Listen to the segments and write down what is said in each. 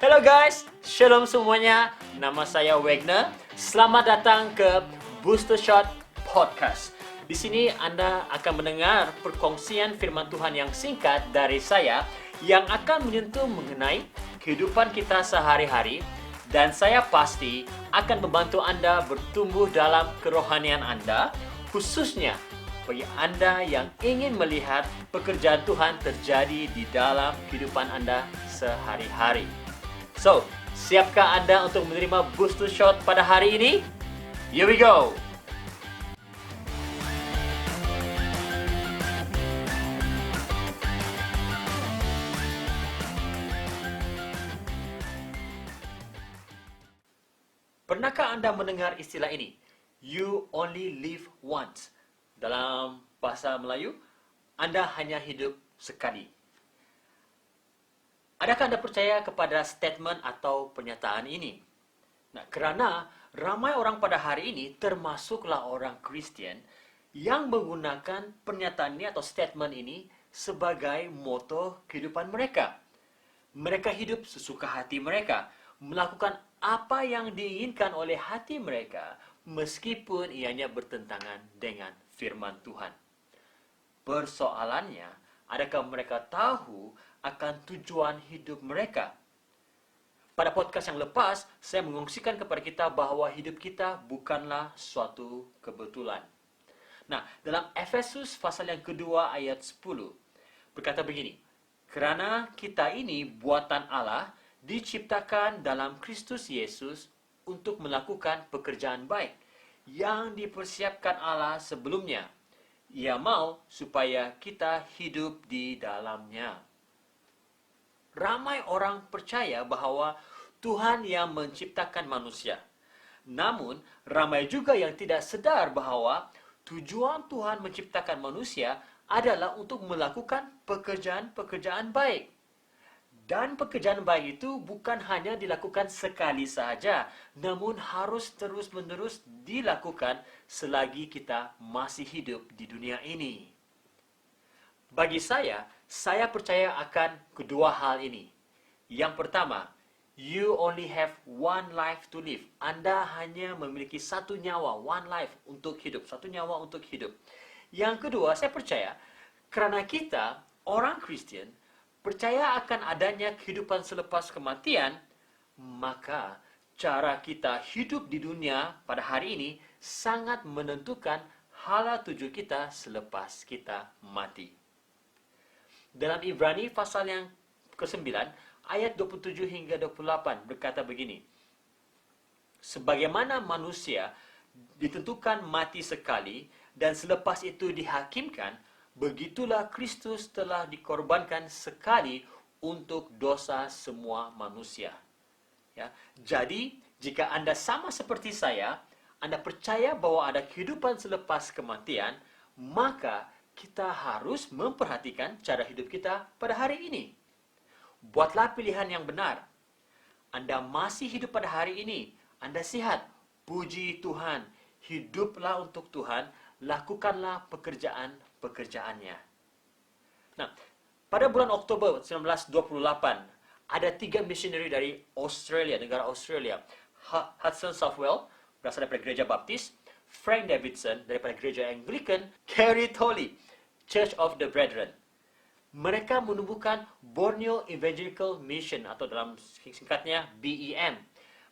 Hello guys, shalom semuanya. Nama saya Wagner. Selamat datang ke Booster Shot Podcast. Di sini Anda akan mendengar perkongsian firman Tuhan yang singkat dari saya yang akan menyentuh mengenai kehidupan kita sehari-hari, dan saya pasti akan membantu Anda bertumbuh dalam kerohanian Anda, khususnya bagi Anda yang ingin melihat pekerjaan Tuhan terjadi di dalam kehidupan Anda sehari-hari. So, siapkah Anda untuk menerima booster shot pada hari ini? Here we go! Pernahkah Anda mendengar istilah ini? You only live once. Dalam bahasa Melayu, Anda hanya hidup sekali. Adakah Anda percaya kepada statement atau pernyataan ini? Nah, kerana ramai orang pada hari ini, termasuklah orang Kristian, yang menggunakan pernyataan ini atau statement ini sebagai moto kehidupan mereka. Mereka hidup sesuka hati mereka, melakukan apa yang diinginkan oleh hati mereka, meskipun ianya bertentangan dengan firman Tuhan. Persoalannya, adakah mereka tahu akan tujuan hidup mereka? Pada podcast yang lepas, saya mengungsikan kepada kita bahwa hidup kita bukanlah suatu kebetulan. Nah, dalam Efesus pasal yang kedua ayat 10, berkata begini, kerana kita ini buatan Allah, diciptakan dalam Kristus Yesus untuk melakukan pekerjaan baik yang dipersiapkan Allah sebelumnya. Ia mau supaya kita hidup di dalamnya. Ramai orang percaya bahwa Tuhan yang menciptakan manusia. Namun, ramai juga yang tidak sadar bahwa tujuan Tuhan menciptakan manusia adalah untuk melakukan pekerjaan-pekerjaan baik. Dan pekerjaan baik itu bukan hanya dilakukan sekali sahaja, namun harus terus-menerus dilakukan selagi kita masih hidup di dunia ini. Bagi saya percaya akan kedua hal ini. Yang pertama, you only have one life to live. Anda hanya memiliki satu nyawa, one life untuk hidup, satu nyawa untuk hidup. Yang kedua, saya percaya kerana kita, orang Kristen, percaya akan adanya kehidupan selepas kematian, maka cara kita hidup di dunia pada hari ini sangat menentukan hala tuju kita selepas kita mati. Dalam Ibrani pasal yang ke-9, ayat 27 hingga 28 berkata begini, sebagaimana manusia ditentukan mati sekali dan selepas itu dihakimkan, begitulah Kristus telah dikorbankan sekali untuk dosa semua manusia. Ya, jadi, jika Anda sama seperti saya, Anda percaya bahwa ada kehidupan selepas kematian, maka kita harus memperhatikan cara hidup kita pada hari ini. Buatlah pilihan yang benar. Anda masih hidup pada hari ini. Anda sihat. Puji Tuhan. Hiduplah untuk Tuhan. Lakukanlah pekerjaan-pekerjaannya. Nah, pada bulan Oktober 1928, ada 3 misioneri dari Australia, negara Australia. Hudson Southwell, berasal daripada gereja Baptis. Frank Davidson, daripada gereja Anglican. Kerry Tolley, Church of the Brethren. Mereka menubuhkan Borneo Evangelical Mission atau dalam singkatnya BEM.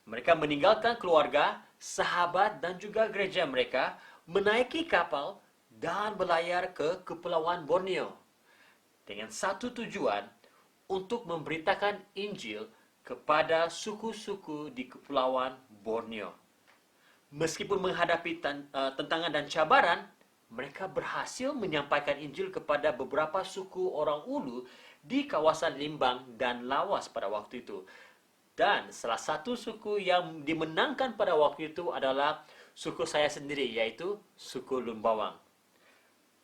Mereka meninggalkan keluarga, sahabat dan juga gereja mereka, menaiki kapal dan berlayar ke Kepulauan Borneo dengan satu tujuan untuk memberitakan Injil kepada suku-suku di Kepulauan Borneo. Meskipun menghadapi tentangan dan cabaran, mereka berhasil menyampaikan Injil kepada beberapa suku orang Ulu di kawasan Limbang dan Lawas pada waktu itu. Dan salah satu suku yang dimenangkan pada waktu itu adalah suku saya sendiri, yaitu suku Lumbawang.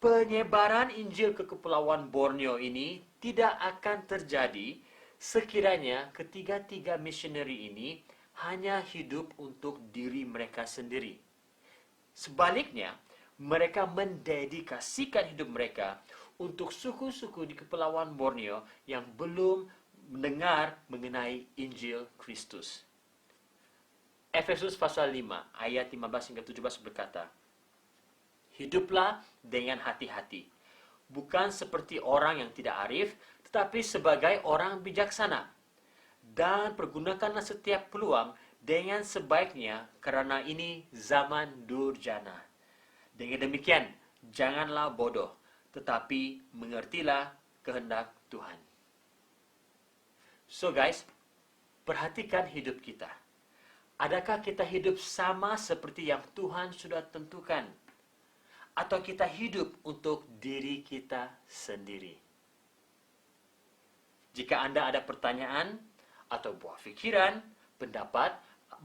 Penyebaran Injil ke Kepulauan Borneo ini tidak akan terjadi sekiranya ketiga-tiga misioneri ini hanya hidup untuk diri mereka sendiri. Sebaliknya, mereka mendedikasikan hidup mereka untuk suku-suku di Kepulauan Borneo yang belum mendengar mengenai Injil Kristus. Efesus pasal 5 ayat 15 hingga 17 berkata, "Hiduplah dengan hati-hati, bukan seperti orang yang tidak arif, tetapi sebagai orang bijaksana. Dan pergunakanlah setiap peluang dengan sebaiknya, karena ini zaman durjana. Dengan demikian, janganlah bodoh, tetapi mengertilah kehendak Tuhan." So guys, perhatikan hidup kita. Adakah kita hidup sama seperti yang Tuhan sudah tentukan? Atau kita hidup untuk diri kita sendiri? Jika Anda ada pertanyaan atau buah pikiran, pendapat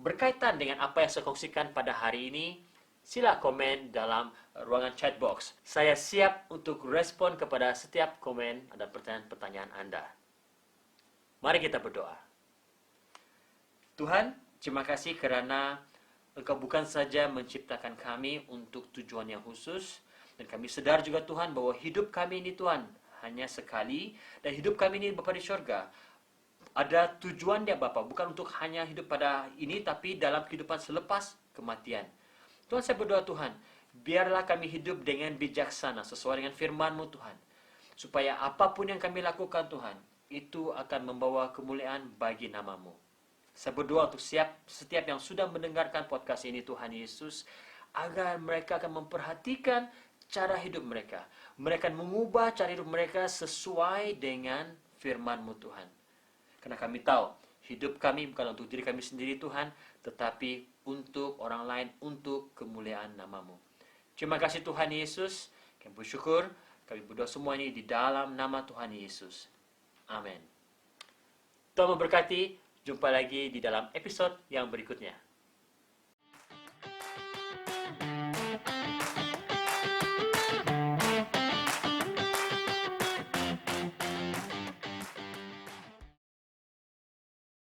berkaitan dengan apa yang saya kongsikan pada hari ini, sila komen dalam ruangan chat box. Saya siap untuk respon kepada setiap komen dan pertanyaan-pertanyaan Anda. Mari kita berdoa. Tuhan, terima kasih karena Engkau bukan saja menciptakan kami untuk tujuan yang khusus, dan kami sedar juga Tuhan bahwa hidup kami ini Tuhan hanya sekali, dan hidup kami ini Bapa di surga ada tujuan dia Bapa, bukan untuk hanya hidup pada ini, tapi dalam kehidupan selepas kematian. Tuhan, saya berdoa Tuhan, biarlah kami hidup dengan bijaksana sesuai dengan firman-Mu Tuhan, supaya apapun yang kami lakukan Tuhan, itu akan membawa kemuliaan bagi nama-Mu. Saya berdoa untuk setiap yang sudah mendengarkan podcast ini Tuhan Yesus, agar mereka akan memperhatikan cara hidup mereka. Mereka akan mengubah cara hidup mereka sesuai dengan firman-Mu Tuhan. Karena kami tahu, hidup kami bukan untuk diri kami sendiri Tuhan, tetapi untuk orang lain, untuk kemuliaan nama-Mu. Terima kasih Tuhan Yesus, kami bersyukur, kami berdoa semua ini di dalam nama Tuhan Yesus. Amin. Tuhan memberkati, jumpa lagi di dalam episode yang berikutnya.